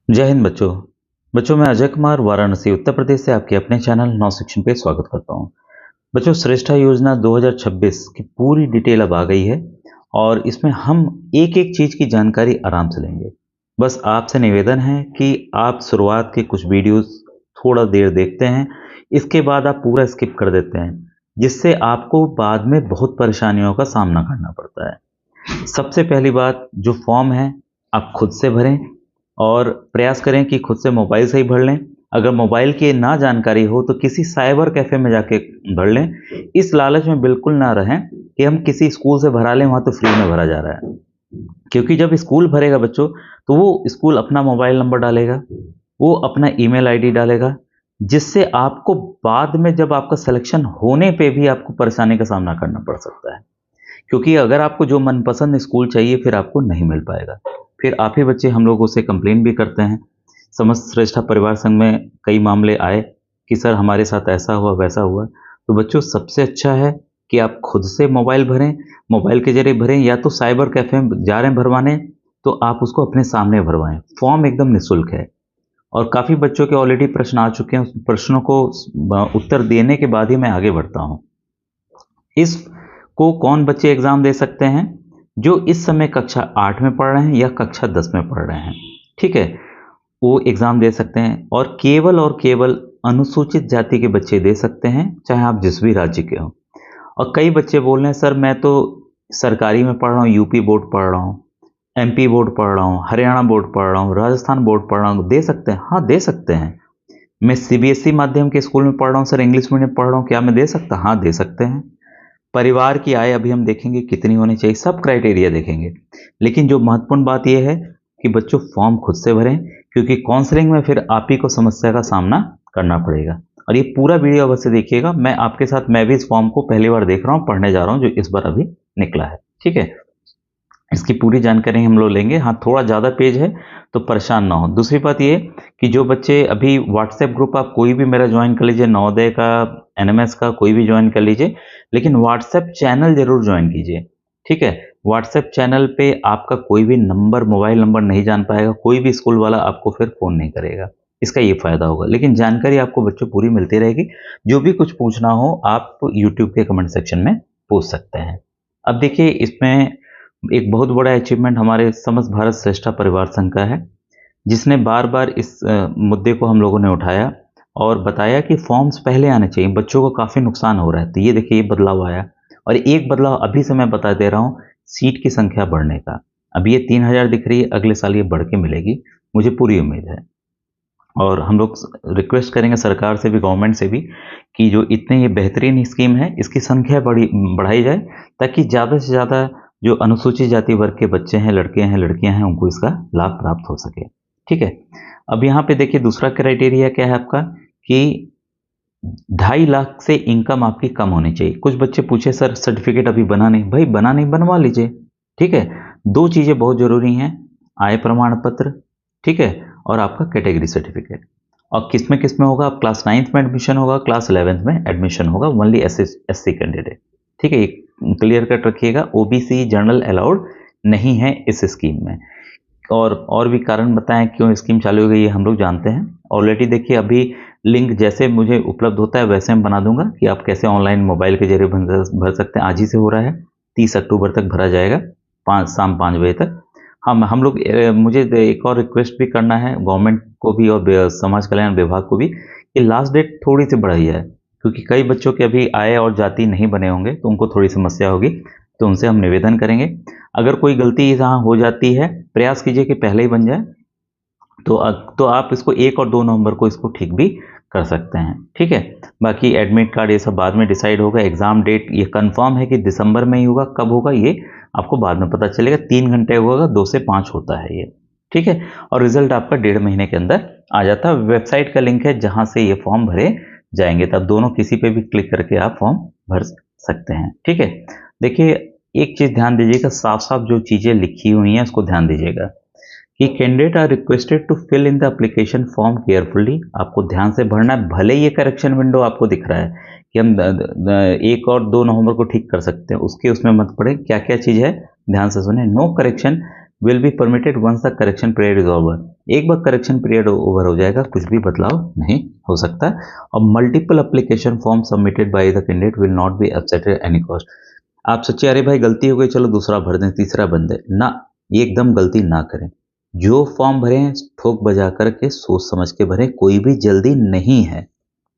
जय हिंद बच्चों। मैं अजय कुमार वाराणसी उत्तर प्रदेश से आपके अपने चैनल नौ शिक्षण पे स्वागत करता हूं। बच्चों, श्रेष्ठा योजना 2026 की पूरी डिटेल अब आ गई है और इसमें हम एक एक चीज की जानकारी आराम से लेंगे। बस आपसे निवेदन है कि आप शुरुआत के कुछ वीडियोस थोड़ा देर देखते हैं, इसके बाद आप पूरा स्किप कर देते हैं, जिससे आपको बाद में बहुत परेशानियों का सामना करना पड़ता है। सबसे पहली बात, जो फॉर्म है आप खुद से भरें और प्रयास करें कि खुद से मोबाइल से ही भर लें। अगर मोबाइल की ना जानकारी हो तो किसी साइबर कैफ़े में जाके भर लें। इस लालच में बिल्कुल ना रहें कि हम किसी स्कूल से भरा लें, वहाँ तो फ्री में भरा जा रहा है। क्योंकि जब स्कूल भरेगा बच्चों, तो वो स्कूल अपना मोबाइल नंबर डालेगा, वो अपना ईमेल आईडी डालेगा, जिससे आपको बाद में जब आपका सिलेक्शन होने पे भी आपको परेशानी का सामना करना पड़ सकता है। क्योंकि अगर आपको जो मनपसंद स्कूल चाहिए फिर आपको नहीं मिल पाएगा। फिर आप ही बच्चे हम लोगों से कंप्लेन भी करते हैं। समस्त श्रेष्ठा परिवार संघ में कई मामले आए कि सर हमारे साथ ऐसा हुआ वैसा हुआ। तो बच्चों, सबसे अच्छा है कि आप खुद से मोबाइल भरें, मोबाइल के जरिए भरें, या तो साइबर कैफे में जा रहे हैं भरवाने तो आप उसको अपने सामने भरवाएं। फॉर्म एकदम निःशुल्क है और काफ़ी बच्चों के ऑलरेडी प्रश्न आ चुके हैं। उस प्रश्नों को उत्तर देने के बाद ही मैं आगे बढ़ता हूँ। इसको कौन बच्चे एग्जाम दे सकते हैं? जो इस समय कक्षा 8 में पढ़ रहे हैं या कक्षा 10 में पढ़ रहे हैं, ठीक है, वो एग्जाम दे सकते हैं। और केवल अनुसूचित जाति के बच्चे दे सकते हैं, चाहे आप जिस भी राज्य के हों। और कई बच्चे बोल रहे हैं सर मैं तो सरकारी में पढ़ रहा हूँ, यूपी बोर्ड पढ़ रहा हूँ, एमपी बोर्ड पढ़ रहा हूँ, हरियाणा बोर्ड पढ़ रहा हूँ, राजस्थान बोर्ड पढ़ रहा हूँ, दे सकते हैं? हाँ, दे सकते हैं। मैं सीबीएसई माध्यम के स्कूल में पढ़ रहा हूँ सर, इंग्लिश मीडियम पढ़ रहा हूँ, क्या मैं दे सकता? हाँ, दे सकते हैं। परिवार की आय अभी हम देखेंगे कितनी होनी चाहिए, सब क्राइटेरिया देखेंगे। लेकिन जो महत्वपूर्ण बात यह है कि बच्चों फॉर्म खुद से भरें, क्योंकि काउंसलिंग में फिर आप ही को समस्या का सामना करना पड़ेगा। और ये पूरा वीडियो अवश्य देखिएगा। मैं आपके साथ, मैं भी इस फॉर्म को पहली बार देख रहा हूँ, पढ़ने जा रहा हूँ, जो इस बार अभी निकला है, ठीक है। इसकी पूरी जानकारी हम लोग लेंगे। हाँ, थोड़ा ज़्यादा पेज है तो परेशान ना हो। दूसरी बात ये कि जो बच्चे अभी व्हाट्सएप ग्रुप आप कोई भी मेरा ज्वाइन कर लीजिए, नवोदय का, एनएमएस का, कोई भी ज्वाइन कर लीजिए, लेकिन व्हाट्सएप चैनल जरूर ज्वाइन कीजिए, ठीक है। व्हाट्सएप चैनल पे आपका कोई भी नंबर, मोबाइल नंबर नहीं जान पाएगा, कोई भी स्कूल वाला आपको फिर फ़ोन नहीं करेगा। इसका ये फ़ायदा होगा, लेकिन जानकारी आपको बच्चों पूरी मिलती रहेगी। जो भी कुछ पूछना हो आप यूट्यूब के कमेंट सेक्शन में पूछ सकते हैं। अब देखिए, इसमें एक बहुत बड़ा अचीवमेंट हमारे समस्त भारत श्रेष्ठा परिवार संघ का है, जिसने बार बार इस मुद्दे को हम लोगों ने उठाया और बताया कि फॉर्म्स पहले आने चाहिए, बच्चों को काफ़ी नुकसान हो रहा है। तो ये देखिए, ये बदलाव आया। और एक बदलाव अभी से मैं बता दे रहा हूँ, सीट की संख्या बढ़ने का। अभी ये 3000 दिख रही है, अगले साल ये बढ़ के मिलेगी, मुझे पूरी उम्मीद है। और हम लोग रिक्वेस्ट करेंगे सरकार से भी, गवर्नमेंट से भी, कि जो इतने ये बेहतरीन स्कीम है इसकी संख्या बढ़ाई जाए, ताकि ज़्यादा से ज़्यादा जो अनुसूचित जाति वर्ग के बच्चे हैं, लड़के हैं, लड़कियां हैं, उनको इसका लाभ प्राप्त हो सके, ठीक है। अब यहाँ पे देखिए, दूसरा क्राइटेरिया क्या है आपका कि 2.5 लाख से इनकम आपकी कम होनी चाहिए। कुछ बच्चे पूछे सर सर्टिफिकेट अभी बना नहीं, भाई बना नहीं, बनवा लीजिए, ठीक है। दो चीज़ें बहुत ज़रूरी हैं, आय प्रमाण पत्र, ठीक है, और आपका कैटेगरी सर्टिफिकेट। और किस में होगा? आप क्लास 9th में एडमिशन होगा, क्लास 11th में एडमिशन होगा, ओनली एससी कैंडिडेट, ठीक है। क्लियर कट रखिएगा, ओबीसी जनरल अलाउड नहीं है इस स्कीम में। और भी कारण बताएं क्यों स्कीम चालू हो गई है, हम लोग जानते हैं ऑलरेडी। देखिए, अभी लिंक जैसे मुझे उपलब्ध होता है वैसे मैं बना दूंगा कि आप कैसे ऑनलाइन मोबाइल के जरिए भर सकते हैं। आज ही से हो रहा है, 30 अक्टूबर तक भरा जाएगा, शाम 5 बजे तक। हम लोग मुझे एक और रिक्वेस्ट भी करना है गवर्नमेंट को भी और समाज कल्याण विभाग को भी, कि लास्ट डेट थोड़ी सी बढ़ाई है, क्योंकि कई बच्चों के अभी आय और जाति नहीं बने होंगे तो उनको थोड़ी समस्या होगी। तो उनसे हम निवेदन करेंगे, अगर कोई गलती यहाँ हो जाती है, प्रयास कीजिए कि पहले ही बन जाए। तो आप इसको 1 और 2 नवंबर को इसको ठीक भी कर सकते हैं, ठीक है। बाकी एडमिट कार्ड ये सब बाद में डिसाइड होगा। एग्जाम डेट ये कंफर्म है कि दिसंबर में ही होगा, कब होगा ये आपको बाद में पता चलेगा। 3 घंटे होगा, 2 से 5 होता है ये, ठीक है। और रिजल्ट आपका 1.5 महीने के अंदर आ जाता है। वेबसाइट का लिंक है जहां से ये फॉर्म भरे जाएंगे, तब दोनों किसी पे भी क्लिक करके आप फॉर्म भर सकते हैं, ठीक है। देखिए, एक चीज ध्यान दीजिएगा, साफ साफ जो चीजें लिखी हुई हैं उसको ध्यान दीजिएगा कि candidate are requested to fill in the application form carefully. आपको ध्यान से भरना है। भले ये करेक्शन विंडो आपको दिख रहा है कि हम 1 और 2 नवंबर को ठीक कर सकते हैं, उसमें मत पड़े। क्या क्या चीज़ है ध्यान से सुने। No correction will be permitted once the correction period is over. एक बार करेक्शन पीरियड ओवर हो जाएगा कुछ भी बदलाव नहीं हो सकता। और multiple application form submitted by the candidate will not be accepted at any cost. आप सोचिए अरे भाई गलती हो गई चलो दूसरा भर दें, तीसरा भर दें, ना, ये एकदम गलती ना करें। जो फॉर्म भरे हैं ठोक बजा करके सोच समझ के भरें, कोई भी जल्दी नहीं है,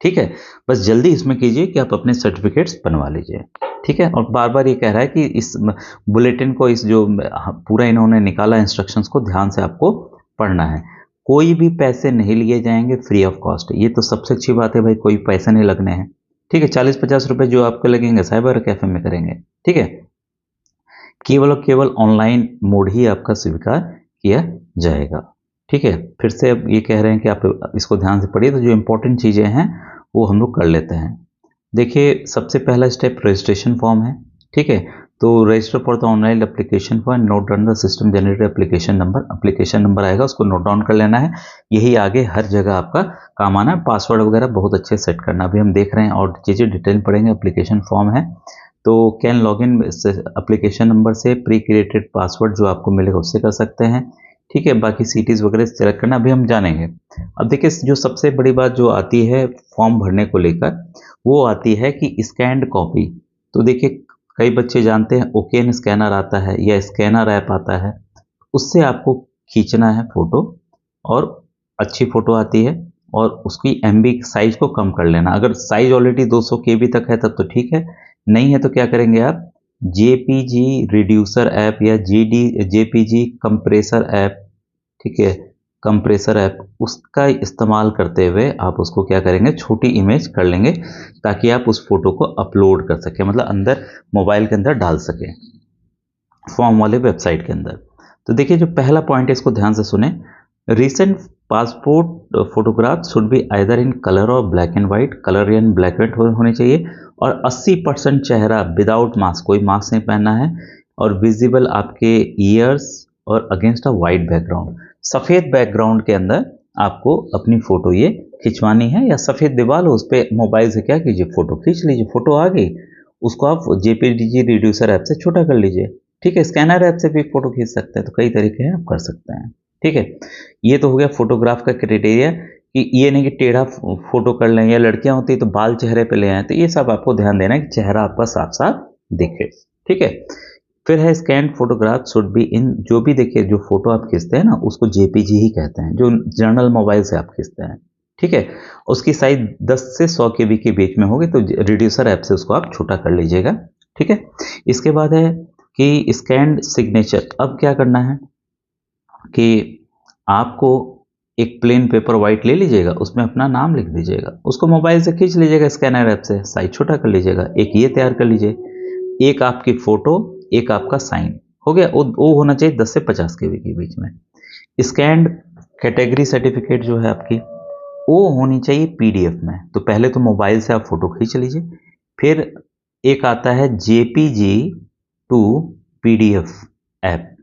ठीक है। बस जल्दी इसमें कीजिए कि आप अपने सर्टिफिकेट्स बनवा लीजिए, ठीक है। और बार बार ये कह रहा है कि इस बुलेटिन को, इस जो पूरा इन्होंने निकाला इंस्ट्रक्शंस को ध्यान से आपको पढ़ना है। कोई भी पैसे नहीं लिए जाएंगे, फ्री ऑफ कॉस्ट। ये तो सबसे अच्छी बात है भाई, कोई पैसे नहीं लगने हैं, ठीक है। 40-50 रुपए जो आपको लगेंगे साइबर कैफे में करेंगे, ठीक है। केवल और केवल ऑनलाइन मोड ही आपका स्वीकार किया जाएगा, ठीक है। फिर से अब ये कह रहे हैं कि आप इसको ध्यान से पढ़िए। तो जो इंपॉर्टेंट चीज़ें हैं वो हम लोग कर लेते हैं। देखिए सबसे पहला स्टेप रजिस्ट्रेशन फॉर्म है, ठीक है। तो register for the online application for note down the system generated application number आएगा, उसको नोट डाउन कर लेना है। यही आगे हर जगह आपका काम आना है। पासवर्ड वगैरह बहुत अच्छे सेट करना, अभी हम देख रहे हैं और चीज़ें डिटेल पढ़ेंगे। एप्लीकेशन फॉर्म है तो can log in application number से, प्री क्रिएटेड पासवर्ड जो आपको मिलेगा उससे कर सकते हैं, ठीक है। बाकी सिटीज़ वगैरह सेलेक्ट करना अभी हम जानेंगे। अब देखिए जो सबसे बड़ी बात जो आती है फॉर्म भरने को लेकर, वो आती है कि स्कैन्ड कॉपी। तो देखिए कई बच्चे जानते हैं ओकेन स्कैनर आता है या स्कैनर ऐप आता है, उससे आपको खींचना है फ़ोटो, और अच्छी फ़ोटो आती है, और उसकी एमबी साइज़ को कम कर लेना। अगर साइज़ ऑलरेडी 200 केबी तक है तब तो ठीक है, नहीं है तो क्या करेंगे आप, जेपीजी रिड्यूसर ऐप या जेपीजी कंप्रेसर ऐप, ठीक है, कंप्रेसर ऐप, उसका इस्तेमाल करते हुए आप उसको क्या करेंगे, छोटी इमेज कर लेंगे ताकि आप उस फोटो को अपलोड कर सकें, मतलब अंदर मोबाइल के अंदर डाल सकें फॉर्म वाले वेबसाइट के अंदर। तो देखिए जो पहला पॉइंट है इसको ध्यान से सुने। Recent passport photograph should be either in colour और black and white, colour and black and white होने चाहिए। और 80% चेहरा विदाउट मास्क, कोई मास्क नहीं पहनना है, और विजिबल आपके ईयर्स और अगेंस्ट अ वाइट बैकग्राउंड। सफ़ेद बैकग्राउंड के अंदर आपको अपनी फ़ोटो ये खिंचवानी है, या सफ़ेद दीवार हो उस पर मोबाइल से क्या कीजिए, फ़ोटो खींच लीजिए। फ़ोटो आ गई, उसको आप जेपीजी रिड्यूसर ऐप से छोटा कर लीजिए, ठीक है। स्कैनर ऐप से भी फ़ोटो खींच सकते हैं, तो कई तरीके हैं आप कर सकते हैं, ठीक है। ये तो हो गया फोटोग्राफ का क्राइटेरिया, कि ये नहीं कि टेढ़ा फोटो कर लें, या लड़कियां होती है तो बाल चेहरे पे ले आए, तो ये सब आपको ध्यान देना है कि चेहरा आपका साफ साफ दिखे, ठीक है। फिर है scan photograph should be in, जो भी देखिए जो फोटो आप खींचते हैं ना उसको जेपीजी ही कहते हैं, जो जर्नल मोबाइल से आप खींचते हैं, ठीक है। उसकी साइज 10 से 100 केबी के बीच में होगी, तो रिड्यूसर ऐप से उसको आप छोटा कर लीजिएगा, ठीक है। इसके बाद है कि स्कैन सिग्नेचर। अब क्या करना है कि आपको एक प्लेन पेपर वाइट ले लीजिएगा, उसमें अपना नाम लिख दीजिएगा, उसको मोबाइल से खींच लीजिएगा स्कैनर ऐप से, साइज छोटा कर लीजिएगा। एक ये तैयार कर लीजिए, एक आपकी फ़ोटो, एक आपका साइन, हो गया। वो होना चाहिए 10 से 50 केबी के बीच में। स्कैन्ड कैटेगरी सर्टिफिकेट जो है आपकी, वो होनी चाहिए पीडीएफ में। तो पहले तो मोबाइल से आप फ़ोटो खींच लीजिए, फिर एक आता है जेपीजी टू पीडीएफ ऐप,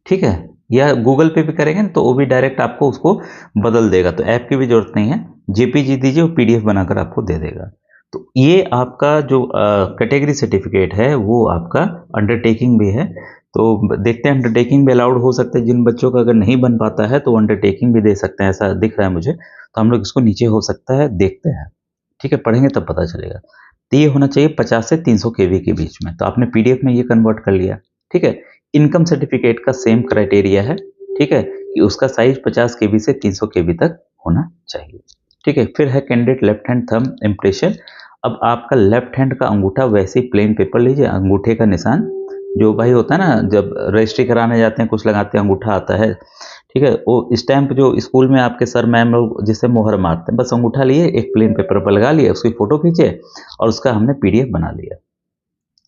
ठीक है। या गूगल पे भी करेंगे तो वो भी डायरेक्ट आपको उसको बदल देगा, तो ऐप की भी जरूरत नहीं है, जेपीजी दीजिए वो पीडीएफ बनाकर आपको दे देगा। तो ये आपका जो कैटेगरी सर्टिफिकेट है वो आपका अंडरटेकिंग भी है। तो देखते हैं अंडरटेकिंग भी अलाउड हो सकता है, जिन बच्चों का अगर नहीं बन पाता है तो अंडरटेकिंग भी दे सकते हैं, ऐसा दिख रहा है मुझे। तो हम लोग इसको नीचे हो सकता है देखते हैं, ठीक है, पढ़ेंगे तब पता चलेगा। तो ये होना चाहिए 50 से 300 केबी के बीच में। तो आपने पीडीएफ में ये कन्वर्ट कर लिया, ठीक है। इनकम सर्टिफिकेट का सेम क्राइटेरिया है, ठीक है, कि उसका साइज 50 केबी से 300 केबी तक होना चाहिए, ठीक है। फिर है candidate left hand thumb impression. अब आपका लेफ्ट हैंड का अंगूठा वैसे ही प्लेन पेपर लीजिए, अंगूठे का निशान जो भाई होता है ना, जब रजिस्ट्री कराने जाते हैं कुछ लगाते हैं अंगूठा आता है, ठीक है। वो स्टैंप जो स्कूल में आपके सर मैम लोग जिससे मोहर मारते हैं, बस अंगूठा लिए एक प्लेन पेपर पर लगा लिया, उसकी फोटो खींचे और उसका हमने पीडीएफ बना लिया,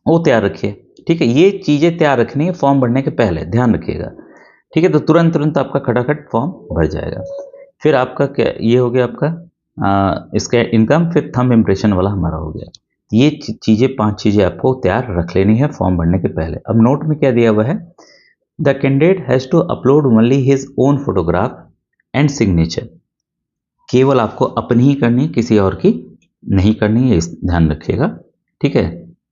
वो तैयार रखिए, ठीक है। ये चीज़ें तैयार रखनी है फॉर्म भरने के पहले, ध्यान रखिएगा, ठीक है। तो तुरंत आपका खटाखट फॉर्म भर जाएगा। फिर आपका क्या, ये हो गया आपका इसका इनकम, फिर थंब इम्प्रेशन वाला हमारा हो गया। ये चीज़ें 5 चीज़ें आपको तैयार रख लेनी है फॉर्म भरने के पहले। अब नोट में क्या दिया हुआ है, the candidate has to upload only his own photograph and signature. केवल आपको अपनी ही करनी है, किसी और की नहीं करनी है, इस ध्यान रखिएगा, ठीक है।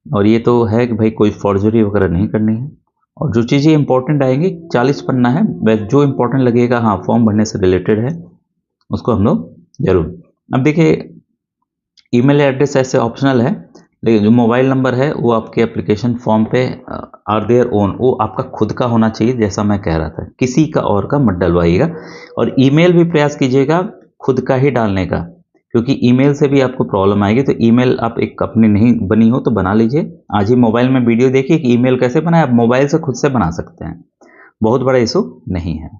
और ये तो है कि भाई कोई फॉर्जरी वगैरह नहीं करनी है, और जो चीज़ें इंपॉर्टेंट आएंगी 40 पन्ना है, जो इंपॉर्टेंट लगेगा हाँ फॉर्म भरने से रिलेटेड है उसको हम लोग जरूर। अब देखिए ईमेल एड्रेस ऐसे ऑप्शनल है, लेकिन जो मोबाइल नंबर है वो आपके एप्लीकेशन फॉर्म पे आर देयर ओन, वो आपका खुद का होना चाहिए, जैसा मैं कह रहा था किसी का और का मत डलवाइएगा। और ईमेल भी प्रयास कीजिएगा खुद का ही डालने का, क्योंकि ईमेल से भी आपको प्रॉब्लम आएगी। तो ईमेल आप एक अपनी नहीं बनी हो तो बना लीजिए। आज ही मोबाइल में वीडियो देखिए कि ईमेल कैसे बनाए, आप मोबाइल से खुद से बना सकते हैं, बहुत बड़ा इशू नहीं है।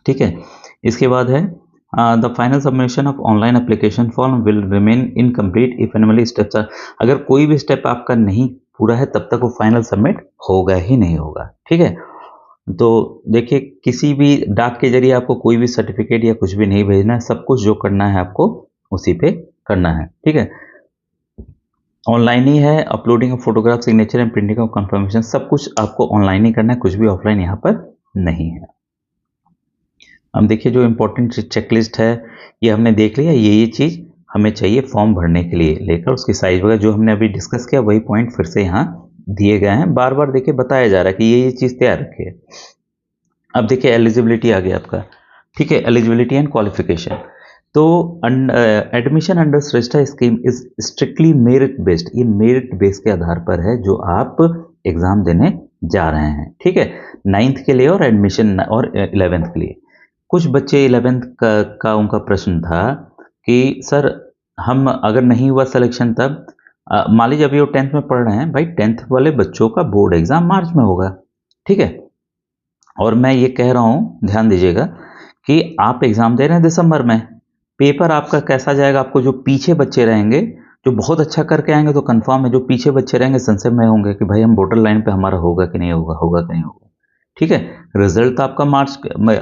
ठीक है, इसके बाद है the final submission of online application form will remain incomplete if anomaly steps are, अगर कोई भी स्टेप आपका नहीं पूरा है तब तक वो फाइनल सबमिट होगा ही नहीं होगा। ठीक है, तो देखिए किसी भी डाक के जरिए आपको कोई भी सर्टिफिकेट या कुछ भी नहीं भेजना है, सब कुछ जो करना है आपको उसी पे करना है। ठीक है, ऑनलाइन ही है, uploading of photograph, signature and printing of confirmation, सब कुछ आपको ऑनलाइन ही करना है, कुछ भी ऑफलाइन यहाँ पर नहीं है। अब देखिए जो इम्पोर्टेंट चेकलिस्ट है ये हमने देख लिया, ये चीज़ हमें चाहिए फॉर्म भरने के लिए, लेकर उसकी साइज वगैरह जो हमने अभी डिस्कस किया वही पॉइंट फिर से यहाँ दिए गए हैं, बार बार देखिए बताया जा रहा है कि ये चीज़ तैयार रखिए। अब देखिए एलिजिबिलिटी आ गया आपका। ठीक है, एलिजिबिलिटी एंड क्वालिफिकेशन, तो admission under Shreshtha scheme is strictly merit based, ये मेरिट बेस के आधार पर है जो आप एग्जाम देने जा रहे हैं। ठीक है, 9th के लिए और एडमिशन और 11th के लिए। कुछ बच्चे 11th का उनका प्रश्न था कि सर हम अगर नहीं हुआ सिलेक्शन तब मान लीजिए अभी वो 10th में पढ़ रहे हैं, भाई 10th वाले बच्चों का बोर्ड एग्जाम मार्च में होगा। ठीक है, और मैं ये कह रहा हूँ ध्यान दीजिएगा कि आप एग्जाम दे रहे हैं दिसंबर में, पेपर आपका कैसा जाएगा, आपको जो पीछे बच्चे रहेंगे जो बहुत अच्छा करके आएंगे तो कंफर्म है, जो पीछे बच्चे रहेंगे संशय में होंगे कि भाई हम बॉर्डर लाइन पे हमारा होगा कि नहीं होगा, होगा कि नहीं होगा। ठीक है, रिजल्ट तो आपका मार्च,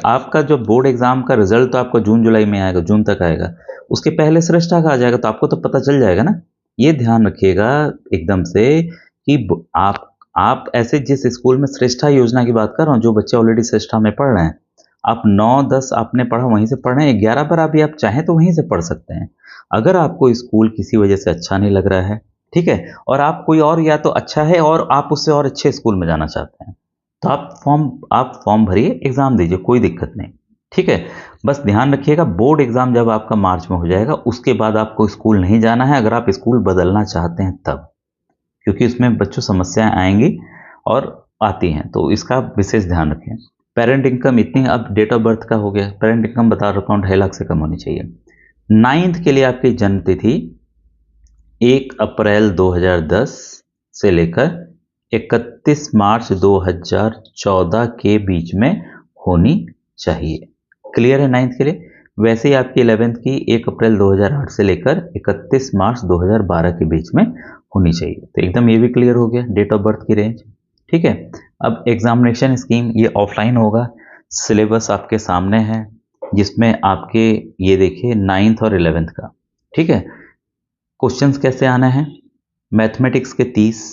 आपका जो बोर्ड एग्जाम का रिजल्ट तो आपका जून जुलाई में आएगा, जून तक आएगा, उसके पहले श्रेष्ठा का आ जाएगा, तो आपको तो पता चल जाएगा ना। ये ध्यान रखिएगा एकदम से कि आप ऐसे जिस स्कूल में श्रेष्ठा योजना की बात कर रहा हूँ, जो बच्चे ऑलरेडी श्रेष्ठा में पढ़ रहे हैं, आप 9-10 आपने पढ़ा वहीं से पढ़ रहे हैं, 11 पर अभी आप चाहें तो वहीं से पढ़ सकते हैं। अगर आपको स्कूल किसी वजह से अच्छा नहीं लग रहा है, ठीक है, और आप कोई और या तो अच्छा है और आप उससे और अच्छे स्कूल में जाना चाहते हैं, तो आप फॉर्म भरिए, एग्जाम दीजिए, कोई दिक्कत नहीं। ठीक है, बस ध्यान रखिएगा बोर्ड एग्जाम जब आपका मार्च में हो जाएगा उसके बाद आपको स्कूल नहीं जाना है, अगर आप स्कूल बदलना चाहते हैं तब, क्योंकि उसमें बच्चों समस्याएं आएंगी और आती हैं, तो इसका विशेष ध्यान रखें। पेरेंट इनकम इतनी, अब डेट ऑफ बर्थ का हो गया, पेरेंट इनकम बता रहा हूँ 2.5 लाख से कम होनी चाहिए। 9th के लिए आपकी जन्म तिथि 1 अप्रैल 2010 से लेकर 31 मार्च 2014 के बीच में होनी चाहिए। क्लियर है 9th के लिए? वैसे ही आपकी 11th की 1 अप्रैल 2008 से लेकर 31 मार्च 2012 के बीच में होनी चाहिए। तो एकदम ये भी क्लियर हो गया डेट ऑफ बर्थ की रेंज। ठीक है, अब एग्जामिनेशन स्कीम ये ऑफलाइन होगा, सिलेबस आपके सामने है जिसमें आपके ये देखिए 9th और 11th का। ठीक है, क्वेश्चंस कैसे आने हैं, मैथमेटिक्स के 30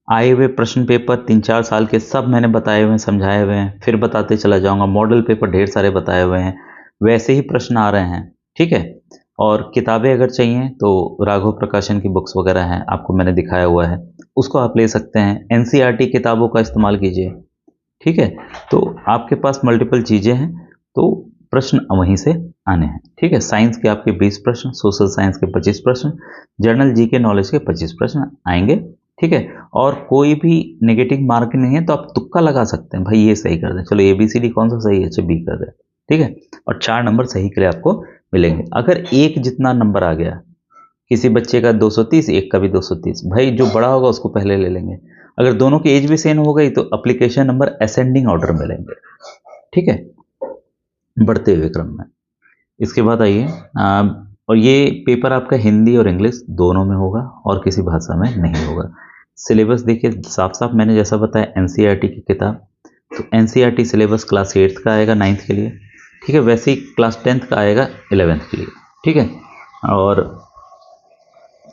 आए हुए प्रश्न पेपर 3-4 साल के सब मैंने बताए हुए हैं, समझाए हुए हैं, फिर बताते चला जाऊंगा। मॉडल पेपर ढेर सारे बताए हुए हैं, वैसे ही प्रश्न आ रहे हैं। ठीक है, और किताबें अगर चाहिए तो राघव प्रकाशन की बुक्स वगैरह हैं, आपको मैंने दिखाया हुआ है, उसको आप ले सकते हैं। एनसीईआरटी किताबों का इस्तेमाल कीजिए। ठीक है, तो आपके पास मल्टीपल चीज़ें हैं, तो प्रश्न वहीं से आने हैं। ठीक है, साइंस के आपके 20 प्रश्न, सोशल साइंस के 25 प्रश्न, जनरल जी के नॉलेज के 25 प्रश्न आएंगे। ठीक है, और कोई भी नेगेटिव मार्क नहीं है, तो आप तुक्का लगा सकते हैं, भाई ये सही कर दें, चलो ABCD कौन सा सही है, अच्छा B कर दें। ठीक है, और 4 नंबर सही के लिए आपको मिलेंगे। अगर एक जितना नंबर आ गया, किसी बच्चे का 230, एक का भी 230, भाई जो बड़ा होगा उसको पहले ले लेंगे। अगर दोनों की एज भी सेम हो गई तो एप्लीकेशन नंबर असेंडिंग ऑर्डर में लेंगे। ठीक है, बढ़ते हुए क्रम में। इसके बाद आइए, और ये पेपर आपका हिंदी और इंग्लिश दोनों में होगा और किसी भाषा में नहीं होगा। सिलेबस देखिए साफ साफ मैंने जैसा बताया, एनसीईआरटी की किताब, तो एनसीईआरटी सिलेबस क्लास 8th का आएगा 9th के लिए। ठीक है, वैसे ही क्लास 10th का आएगा 11th के लिए। ठीक है, और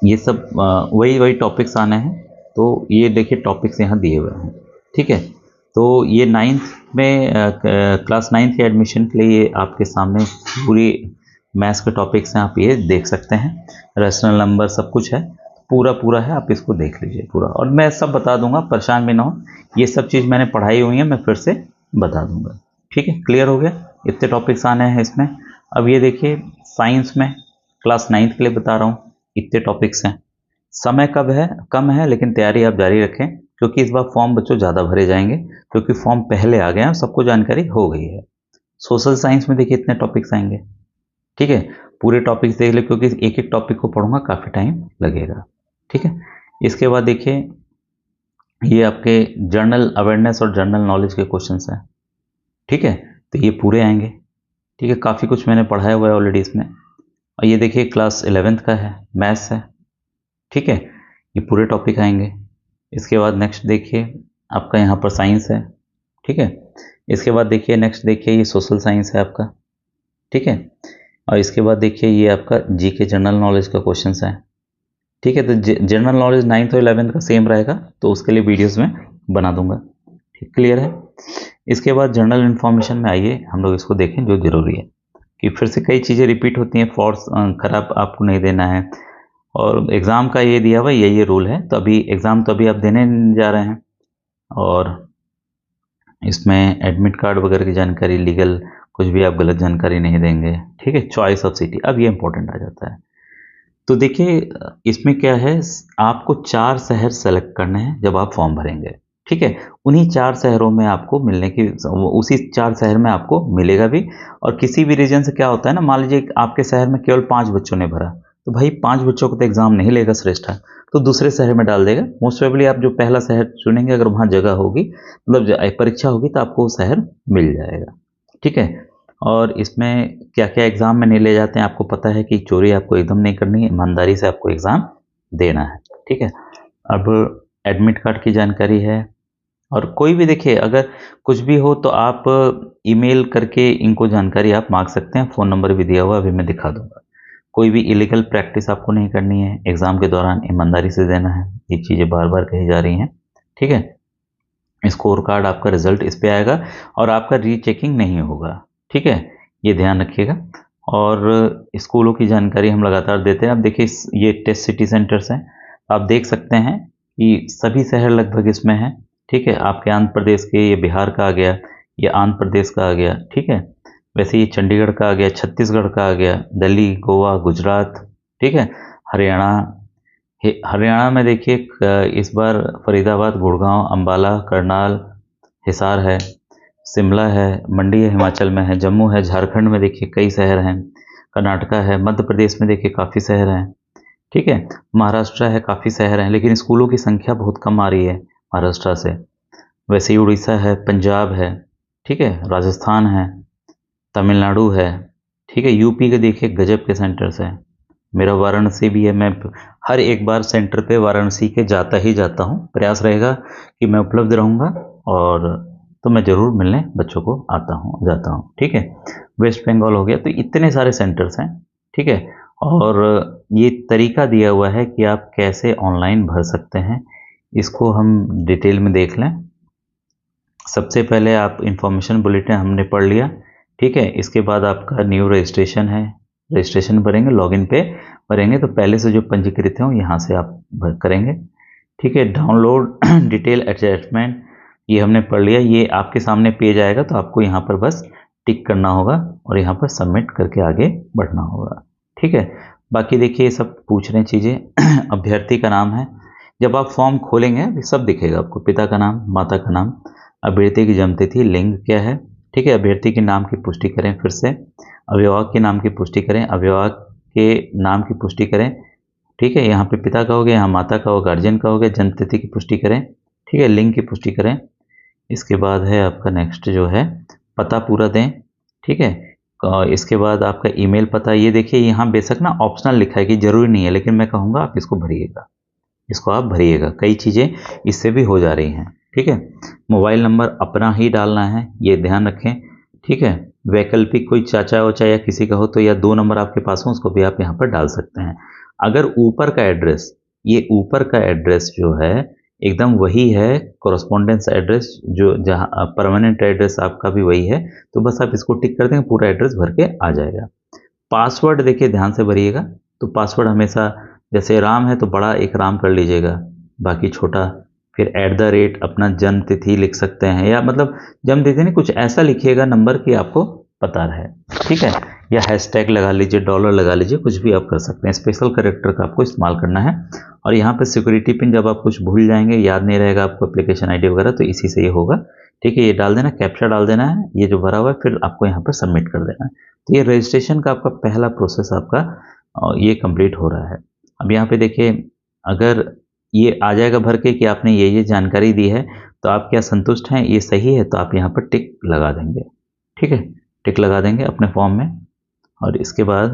ये सब वही टॉपिक्स आने हैं, तो ये देखिए टॉपिक्स यहाँ दिए हुए हैं। ठीक है, तो ये 9th में क्लास 9th के एडमिशन के लिए ये आपके सामने पूरी मैथ्स के टॉपिक्स हैं, आप ये देख सकते हैं, रेशनल नंबर सब कुछ है। पूरा पूरा है, आप इसको देख लीजिए पूरा, और मैं सब बता दूंगा, परेशान भी ना हो, ये सब चीज़ मैंने पढ़ाई हुई है, मैं फिर से बता दूंगा। ठीक है, क्लियर हो गया, इतने टॉपिक्स आने हैं इसमें। अब ये देखिए साइंस में क्लास 9th के लिए बता रहा हूँ, इतने टॉपिक्स हैं। समय कब है, कम है, लेकिन तैयारी आप जारी रखें, क्योंकि इस बार फॉर्म बच्चों ज़्यादा भरे जाएंगे, क्योंकि फॉर्म पहले आ गए हैं, सबको जानकारी हो गई है। सोशल साइंस में देखिए इतने टॉपिक्स आएंगे, ठीक है, पूरे टॉपिक्स देख ले, क्योंकि एक एक टॉपिक को पढ़ूंगा काफ़ी टाइम लगेगा। ठीक है, इसके बाद देखिए ये आपके जर्नल अवेयरनेस और जर्नल नॉलेज के क्वेश्चंस हैं। ठीक है, तो ये पूरे आएंगे। ठीक है, काफ़ी कुछ मैंने पढ़ाया हुआ है ऑलरेडी इसमें। और ये देखिए क्लास 11th का है, मैथ्स है। ठीक है, ये पूरे टॉपिक आएंगे। इसके बाद नेक्स्ट देखिए आपका यहाँ पर साइंस है। ठीक है, इसके बाद देखिए नेक्स्ट देखिए ये सोशल साइंस है आपका। ठीक है, और इसके बाद देखिए ये आपका जीके जनरल नॉलेज का क्वेश्चन है। ठीक है, तो जनरल नॉलेज 9th और 11th का सेम रहेगा, तो उसके लिए वीडियोस में बना दूंगा। ठीक, क्लियर है। इसके बाद जनरल इन्फॉर्मेशन में आइए, हम लोग इसको देखें जो ज़रूरी है, कि फिर से कई चीज़ें रिपीट होती हैं, फॉर्स खराब आपको नहीं देना है, और एग्ज़ाम का ये दिया हुआ ये रूल है। तो अभी एग्ज़ाम तो अभी आप देने जा रहे हैं, और इसमें एडमिट कार्ड वगैरह की जानकारी, लीगल कुछ भी आप गलत जानकारी नहीं देंगे। ठीक है, चॉइस ऑफ सिटी, अब ये इंपॉर्टेंट आ जाता है। तो देखिए इसमें क्या है, आपको 4 शहर सेलेक्ट करने हैं जब आप फॉर्म भरेंगे। ठीक है, उन्हीं 4 शहरों में आपको मिलने की, उसी 4 शहर में आपको मिलेगा भी। और किसी भी रीजन से क्या होता है ना, मान लीजिए आपके शहर में केवल 5 बच्चों ने भरा, तो भाई 5 बच्चों को तो एग्जाम नहीं लेगा श्रेष्ठा, तो दूसरे शहर में डाल देगा। मोस्ट प्रोबेबली आप जो पहला शहर चुनेंगे, अगर वहाँ जगह होगी, मतलब परीक्षा होगी, तो आपको वो शहर मिल जाएगा। ठीक है, और इसमें क्या क्या एग्ज़ाम में नहीं ले जाते हैं, आपको पता है कि चोरी आपको एकदम नहीं करनी है, ईमानदारी से आपको एग्ज़ाम देना है। ठीक है, अब एडमिट कार्ड की जानकारी है, और कोई भी देखिए अगर कुछ भी हो तो आप ईमेल करके इनको जानकारी आप मांग सकते हैं, फ़ोन नंबर भी दिया हुआ अभी मैं दिखा दूंगा। कोई भी इलीगल प्रैक्टिस आपको नहीं करनी है, एग्ज़ाम के दौरान ईमानदारी से देना है, ये चीज़ें बार बार कही जा रही हैं। ठीक है, स्कोर कार्ड आपका रिजल्ट इस पे आएगा, और आपका रीचेकिंग नहीं होगा। ठीक है, ये ध्यान रखिएगा। और स्कूलों की जानकारी हम लगातार देते हैं। अब देखिए ये टेस्ट सिटी सेंटर्स हैं, आप देख सकते हैं कि सभी शहर लगभग इसमें हैं। ठीक है, आपके आंध्र प्रदेश के, ये बिहार का आ गया, ये आंध्र प्रदेश का आ गया। ठीक है, वैसे ये चंडीगढ़ का आ गया, छत्तीसगढ़ का आ गया, दिल्ली, गोवा, गुजरात। ठीक है, हरियाणा, हरियाणा में देखिए इस बार फरीदाबाद, गुड़गांव, अंबाला, करनाल, हिसार है, शिमला है, मंडी है, हिमाचल में है, जम्मू है, झारखंड में देखिए कई शहर हैं, कर्नाटका है, मध्य प्रदेश में देखिए काफ़ी शहर हैं। ठीक है, महाराष्ट्र है, काफ़ी शहर हैं, लेकिन स्कूलों की संख्या बहुत कम आ रही है महाराष्ट्र से। वैसे ही उड़ीसा है, पंजाब है, ठीक है, राजस्थान है, तमिलनाडु है। ठीक है, यूपी के देखिए गजब के सेंटर्स हैं। मेरा वाराणसी भी है, मैं हर एक बार सेंटर पे वाराणसी के जाता ही जाता हूँ। प्रयास रहेगा कि मैं उपलब्ध रहूँगा, और तो मैं ज़रूर मिलने बच्चों को आता हूँ, जाता हूँ। ठीक है, वेस्ट बंगाल हो गया, तो इतने सारे सेंटर्स हैं। ठीक है, और ये तरीका दिया हुआ है कि आप कैसे ऑनलाइन भर सकते हैं, इसको हम डिटेल में देख लें। सबसे पहले आप इंफॉर्मेशन बुलेटिन हमने पढ़ लिया। ठीक है, इसके बाद आपका न्यू रजिस्ट्रेशन है, रजिस्ट्रेशन भरेंगे, लॉगिन पे भरेंगे, तो पहले से जो पंजीकृत हैं यहाँ से आप करेंगे। ठीक है, डाउनलोड डिटेल एडजस्टमेंट, ये हमने पढ़ लिया। ये आपके सामने पेज आएगा, तो आपको यहाँ पर बस टिक करना होगा, और यहाँ पर सबमिट करके आगे बढ़ना होगा। ठीक है, बाकी देखिए ये सब पूछ रहे हैं चीज़ें। अभ्यर्थी का नाम है, जब आप फॉर्म खोलेंगे सब दिखेगा आपको, पिता का नाम, माता का नाम, अभ्यर्थी की जन्मतिथि, लिंग क्या है। ठीक है, अभ्यर्थी के नाम की पुष्टि करें, फिर से अभिभावक के नाम की पुष्टि करें, अभिभावक के नाम की पुष्टि करें। ठीक है, यहाँ पे पिता का हो गया, यहाँ माता का हो, गार्जियन का हो गया, जन्मतिथि की पुष्टि करें। ठीक है, लिंग की पुष्टि करें। इसके बाद है आपका नेक्स्ट जो है पता पूरा दें। ठीक है, इसके बाद आपका ईमेल पता, ये देखिए यहाँ बेशक ना ऑप्शनल लिखा है कि जरूरी नहीं है, लेकिन मैं कहूँगा आप इसको भरिएगा, इसको आप भरिएगा, कई चीज़ें इससे भी हो जा रही हैं। ठीक है, मोबाइल नंबर अपना ही डालना है, ये ध्यान रखें। ठीक है, वैकल्पिक कोई चाचा वाचा या किसी का हो तो, या 2 नंबर आपके पास हो, उसको भी आप यहाँ पर डाल सकते हैं। अगर ऊपर का एड्रेस, ये ऊपर का एड्रेस जो है एकदम वही है, कोरस्पोंडेंस एड्रेस, जो जहाँ परमानेंट एड्रेस आपका भी वही है, तो बस आप इसको टिक कर देंगे, पूरा एड्रेस भर के आ जाएगा। पासवर्ड देखिए ध्यान से भरिएगा, तो पासवर्ड हमेशा जैसे राम है तो बड़ा एक राम कर लीजिएगा, बाकी छोटा। फिर @ अपना जन्म तिथि लिख सकते हैं, या मतलब जन्म तिथि नहीं, कुछ ऐसा लिखिएगा नंबर कि आपको पता रहे, ठीक है। या हैशटैग लगा लीजिए, डॉलर लगा लीजिए, कुछ भी आप कर सकते हैं। स्पेशल कैरेक्टर का आपको इस्तेमाल करना है। और यहाँ पे सिक्योरिटी पिन जब आप कुछ भूल जाएंगे, याद नहीं रहेगा आपको एप्लीकेशन आईडी वगैरह, तो इसी से ये होगा, ठीक है। ये डाल देना, कैप्चा डाल देना है, ये जो भरा हुआ है, फिर आपको यहाँ पर सबमिट कर देना है। तो ये रजिस्ट्रेशन का आपका पहला प्रोसेस आपका ये कंप्लीट हो रहा है। अब यहाँ पे देखिए, अगर ये आ जाएगा भर के कि आपने ये जानकारी दी है, तो आप क्या संतुष्ट हैं, ये सही है, तो आप यहाँ पर टिक लगा देंगे, ठीक है। टिक लगा देंगे अपने फॉर्म में। और इसके बाद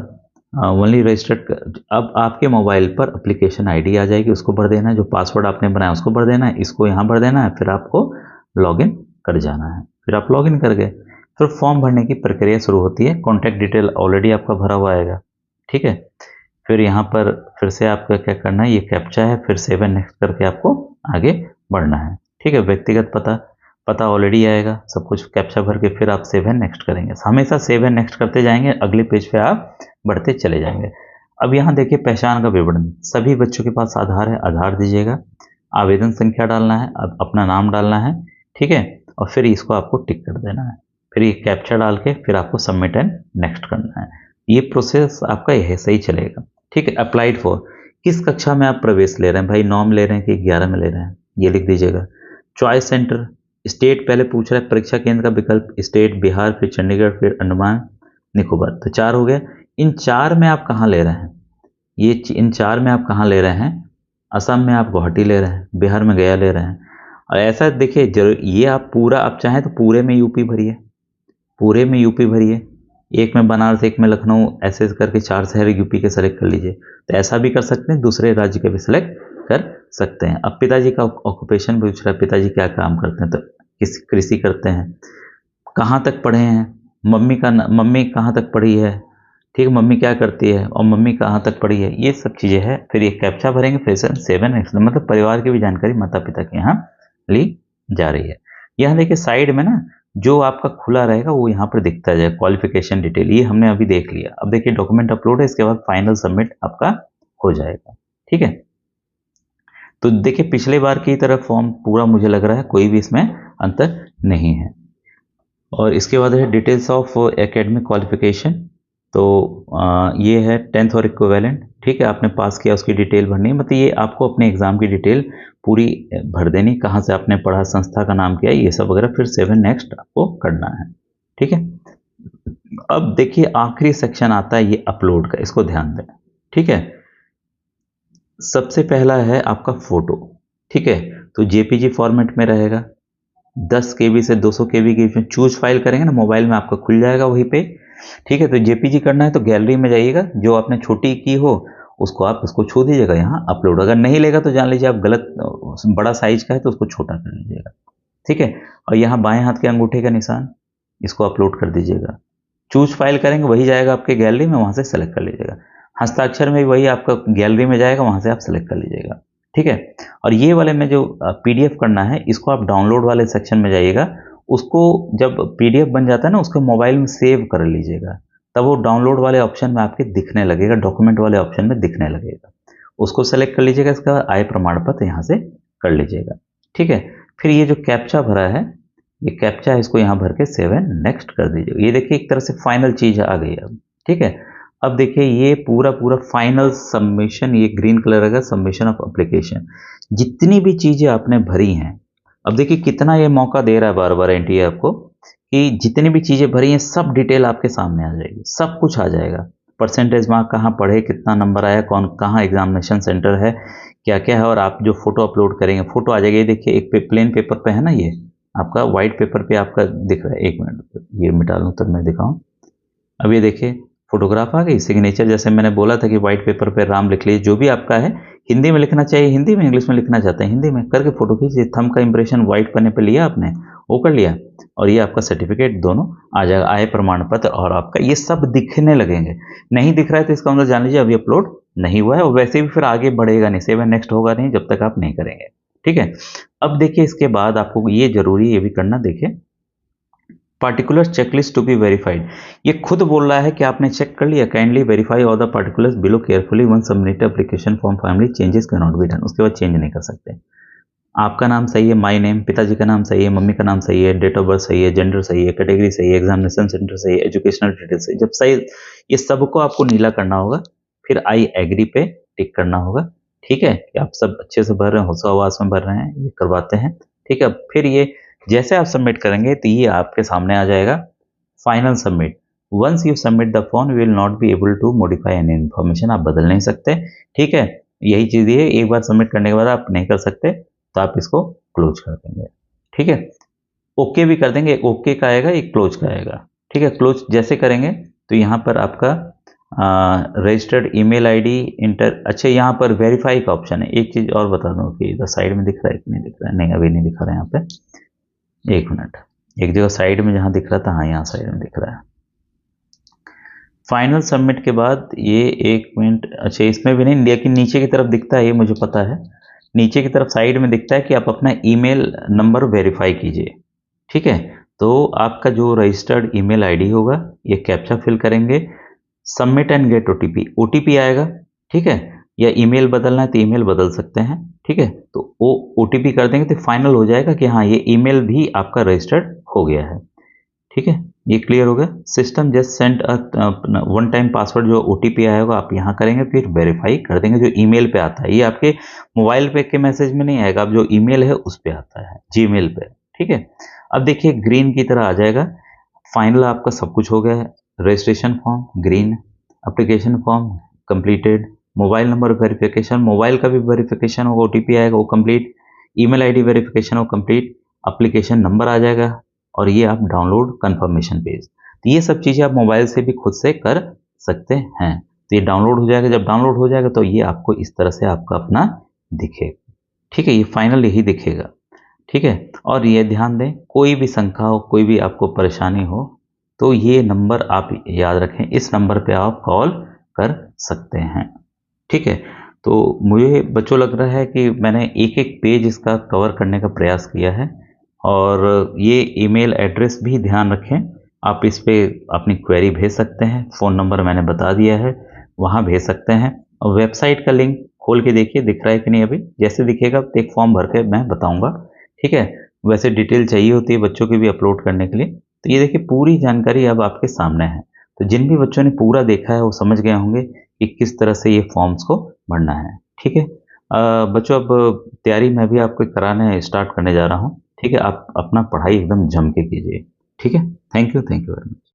ओनली रजिस्टर्ड, अब आपके मोबाइल पर एप्लीकेशन आईडी आ जाएगी, उसको भर देना है। जो पासवर्ड आपने बनाया उसको भर देना है, इसको यहाँ भर देना है, फिर आपको लॉगिन कर जाना है। फिर आप लॉगिन कर गए, फिर फॉर्म भरने की प्रक्रिया शुरू होती है। कॉन्टैक्ट डिटेल ऑलरेडी आपका भरा हुआ आएगा, ठीक है। फिर यहाँ पर फिर से आपका क्या करना है, ये कैप्चा है, फिर सेव एंड नेक्स्ट करके आपको आगे बढ़ना है, ठीक है। व्यक्तिगत पता ऑलरेडी आएगा, सब कुछ कैप्चा भर के फिर आप सेव एंड नेक्स्ट करेंगे। हमेशा सेव एंड नेक्स्ट करते जाएंगे, अगले पेज पे आप बढ़ते चले जाएंगे। अब यहाँ देखिए, पहचान का विवरण, सभी बच्चों के पास आधार है, आधार दीजिएगा। आवेदन संख्या डालना है, अब अपना नाम डालना है, ठीक है। और फिर इसको आपको टिक कर देना है। फिर ये कैप्चा डाल के फिर आपको सबमिट एंड नेक्स्ट करना है। ये प्रोसेस आपका यह सही चलेगा, ठीक है। अप्लाइड फॉर, किस कक्षा में आप प्रवेश ले रहे हैं भाई, 9 में ले रहे हैं कि 11 में ले रहे हैं, ये लिख दीजिएगा। चॉइस सेंटर, स्टेट पहले पूछ रहा है, परीक्षा केंद्र का विकल्प स्टेट बिहार, फिर चंडीगढ़, फिर अंडमान निकोबार, तो 4 हो गया। इन 4 में आप कहाँ ले रहे हैं, इन 4 में आप कहाँ ले रहे हैं। असम में आप गुवाहाटी ले रहे हैं, बिहार में गया ले रहे हैं। और ऐसा देखिए, ये आप पूरा, आप चाहें तो पूरे में यूपी भरिए, पूरे में यूपी भरिए, एक में बनारस, एक में लखनऊ, ऐसे करके 4 शहर यूपी के सेलेक्ट कर लीजिए। तो ऐसा भी कर सकते हैं, दूसरे राज्य के भी सिलेक्ट कर सकते हैं। अब पिताजी का ऑक्यूपेशन पूछ रहा है, पिताजी क्या काम करते हैं, तो कृषि करते हैं। कहाँ तक पढ़े हैं, मम्मी कहाँ तक पढ़ी है, ठीक है, मम्मी क्या करती है और मम्मी कहाँ तक पढ़ी है, ये सब चीज़ें हैं। फिर ये कैप्चा भरेंगे, फिर 7 मतलब परिवार की भी जानकारी माता पिता के यहाँ ली जा रही है। यहाँ देखिए साइड में ना जो आपका खुला रहेगा वो यहाँ पर दिखता जाए, क्वालिफिकेशन डिटेल, ये हमने अभी देख लिया। अब देखिए डॉक्यूमेंट अपलोड है, इसके बाद फाइनल सबमिट आपका हो जाएगा, ठीक है। तो देखिए पिछले बार की तरह फॉर्म पूरा मुझे लग रहा है, कोई भी इसमें अंतर नहीं है। और इसके बाद है डिटेल्स ऑफ एकेडमिक क्वालिफिकेशन, तो ये है 10th और इक्विवेलेंट, ठीक है। आपने पास किया उसकी डिटेल भरनी है, मतलब ये आपको अपने एग्जाम की डिटेल पूरी भर देनी, कहाँ से आपने पढ़ा, संस्था का नाम क्या है, ये सब वगैरह, फिर 7 नेक्स्ट आपको करना है, ठीक है। अब देखिए आखिरी सेक्शन आता है ये अपलोड का, इसको ध्यान दें, ठीक है। सबसे पहला है आपका फोटो, ठीक है। तो जेपीजी फॉर्मेट में रहेगा, 10 KB से 200 KB के बीच में चूज फाइल करेंगे ना, मोबाइल में आपका खुल जाएगा वहीं पे, ठीक है। तो जेपीजी करना है तो गैलरी में जाइएगा, जो आपने छोटी की हो उसको आप उसको छू दीजिएगा, यहाँ अपलोड। अगर नहीं लेगा तो जान लीजिए आप गलत, बड़ा साइज का है तो उसको छोटा कर लीजिएगा, ठीक है। और यहाँ बाएं हाथ के अंगूठे का निशान, इसको अपलोड कर दीजिएगा। चूज फाइल करेंगे वही जाएगा आपके गैलरी में, वहाँ से सेलेक्ट कर लीजिएगा। हस्ताक्षर में वही आपका गैलरी में जाएगा, वहाँ से आप सेलेक्ट कर लीजिएगा, ठीक है। और ये वाले में जो PDF करना है, इसको आप डाउनलोड वाले सेक्शन में जाइएगा, उसको जब PDF बन जाता है ना, उसको मोबाइल में सेव कर लीजिएगा, तब वो डाउनलोड वाले ऑप्शन में आपके दिखने लगेगा, डॉक्यूमेंट वाले ऑप्शन में दिखने लगेगा, उसको सेलेक्ट कर लीजिएगा। इसका बाद आय प्रमाण पत्र यहाँ से कर लीजिएगा, ठीक है। फिर ये जो कैप्चा भरा है, ये कैप्चा है, इसको यहाँ भर के 7 नेक्स्ट कर दीजिएगा। ये देखिए एक तरह से फाइनल चीज आ गई अब, ठीक है। अब देखिए ये पूरा फाइनल सबमिशन, ये ग्रीन कलर का सबमिशन ऑफ एप्लीकेशन, जितनी भी चीजें आपने भरी हैं, अब देखिए कितना ये मौका दे रहा है बार बार एनटीए आपको, कि जितनी भी चीजें भरी हैं सब डिटेल आपके सामने आ जाएगी, सब कुछ आ जाएगा। परसेंटेज मार्क, कहाँ पढ़े, कितना नंबर आया, कौन कहाँ एग्जामिनेशन सेंटर है, क्या क्या है। और आप जो फोटो अपलोड करेंगे, फोटो आ जाएगी। देखिए एक प्लेन पेपर पे है ना, ये आपका व्हाइट पेपर पे आपका दिख रहा है। 1 मिनट ये मिटा लूँ तब मैं दिखाऊं। अब ये देखिए फोटोग्राफ आ गई, सिग्नेचर, जैसे मैंने बोला था कि व्हाइट पेपर पे राम लिख लीजिए, जो भी आपका है। हिंदी में लिखना चाहिए हिंदी में, इंग्लिश में लिखना चाहते हैं हिंदी में, करके फोटो खींचिए। थंब का इंप्रेशन व्हाइट पन्ने पे लिया आपने, वो कर लिया, और ये आपका सर्टिफिकेट दोनों आ जाएगा, आय प्रमाण पत्र और आपका, ये सब दिखने लगेंगे। नहीं दिख रहा है तो इसका मतलब जान लीजिए अभी अपलोड नहीं हुआ है, और वैसे भी फिर आगे बढ़ेगा नहीं, 7 नेक्स्ट होगा नहीं जब तक आप नहीं करेंगे, ठीक है। अब देखिए इसके बाद आपको ये जरूरी ये भी करना, देखिए particular checklist to be verified, ये खुद बोल रहा है कि आपने चेक कर लिया, kindly verify all the particulars below carefully one submit application form family changes can not be done. उसके बाद चेंज नहीं कर सकते। आपका नाम सही है, माई नेम, पिताजी का नाम सही है, मम्मी का नाम सही है, डेट ऑफ बर्थ सही है, जेंडर सही है, कैटेगरी सही है, एग्जामिनेशन सेंटर सही है, एजुकेशनल डिटेल्स सही, जब सही, ये सबको आपको नीला करना होगा, फिर आई एग्री पे टिक करना होगा। ठीक है, कि आप सब अच्छे से भर रहे हैं, होश आवास में भर रहे हैं, ये करवाते हैं। ठीक है, फिर ये जैसे आप सबमिट करेंगे तो ये आपके सामने आ जाएगा final submit. Once you submit the form you will not be able to modify any information, आप बदल नहीं सकते। ठीक है, यही चीज़ ये एक बार सबमिट करने के बाद आप नहीं कर सकते, तो आप इसको क्लोज कर देंगे। ठीक है, ओके भी कर देंगे, एक ओके का आएगा, एक क्लोज का आएगा। ठीक है, क्लोज जैसे करेंगे तो यहाँ पर आपका रजिस्टर्ड ईमेल आईडी इंटर, अच्छा यहाँ पर वेरीफाई का ऑप्शन है। एक चीज़ और बता दूँ कि इधर साइड में दिख रहा है कि नहीं दिख रहा है, नहीं अभी नहीं दिख रहा है यहाँ पे, एक मिनट, एक जगह साइड में जहाँ दिख रहा था, हाँ यहाँ साइड में दिख रहा है। फाइनल सबमिट के बाद ये एक मिनट, अच्छा इसमें भी नहीं, लेकिन नीचे की तरफ दिखता है, ये मुझे पता है, नीचे की तरफ साइड में दिखता है कि आप अपना ईमेल नंबर वेरीफाई कीजिए। ठीक है, तो आपका जो रजिस्टर्ड ईमेल आईडी होगा, ये कैप्चा फिल करेंगे, submit and gate OTP, OTP आएगा। ठीक है, या ईमेल बदलना है तो ईमेल बदल सकते हैं। ठीक है, तो वो ओटीपी कर देंगे तो फाइनल हो जाएगा कि हाँ ये ईमेल भी आपका रजिस्टर्ड हो गया है। ठीक है, ये क्लियर हो गया। System just send one time password, जो ओटीपी आया होगा आप यहाँ करेंगे, फिर वेरीफाई कर देंगे जो ईमेल पे आता है। ये आपके मोबाइल पे के मैसेज में नहीं आएगा, अब जो ईमेल है उस पे आता है, जीमेल पे। ठीक है, अब देखिए ग्रीन की तरह आ जाएगा, फाइनल आपका सब कुछ हो गया है। Registration form green, application form completed, mobile number verification, mobile का भी वेरिफिकेशन होगा, ओटीपी आएगा वो कंप्लीट, ईमेल आईडी वेरिफिकेशन हो कंप्लीट, एप्लीकेशन नंबर आ जाएगा, और ये आप डाउनलोड कंफर्मेशन पेज। तो ये सब चीज़ें आप मोबाइल से भी खुद से कर सकते हैं। तो ये डाउनलोड हो जाएगा, जब डाउनलोड हो जाएगा तो ये आपको इस तरह से आपका अपना दिखेगा। ठीक है, ये फाइनल यही दिखेगा। ठीक है, और ये ध्यान दें, कोई भी शंका हो, कोई भी आपको परेशानी हो, तो ये नंबर आप याद रखें, इस नंबर पे आप कॉल कर सकते हैं। ठीक है, तो मुझे बच्चों लग रहा है कि मैंने एक एक पेज इसका कवर करने का प्रयास किया है, और ये ईमेल एड्रेस भी ध्यान रखें, आप इस पे अपनी क्वेरी भेज सकते हैं, फ़ोन नंबर मैंने बता दिया है, वहाँ भेज सकते हैं। और वेबसाइट का लिंक खोल के देखिए दिख रहा है कि नहीं, अभी जैसे दिखेगा एक फॉर्म भर के मैं बताऊँगा। ठीक है, वैसे डिटेल चाहिए होती है बच्चों की भी अपलोड करने के लिए, तो ये देखिए पूरी जानकारी अब आपके सामने है। तो जिन भी बच्चों ने पूरा देखा है वो समझ गए होंगे कि किस तरह से ये फॉर्म्स को भरना है। ठीक है, बच्चों अब तैयारी मैं भी आपको कराने स्टार्ट करने जा रहा हूँ। ठीक है, आप अपना पढ़ाई एकदम जम के कीजिए। ठीक है, थैंक यू वेरी मच।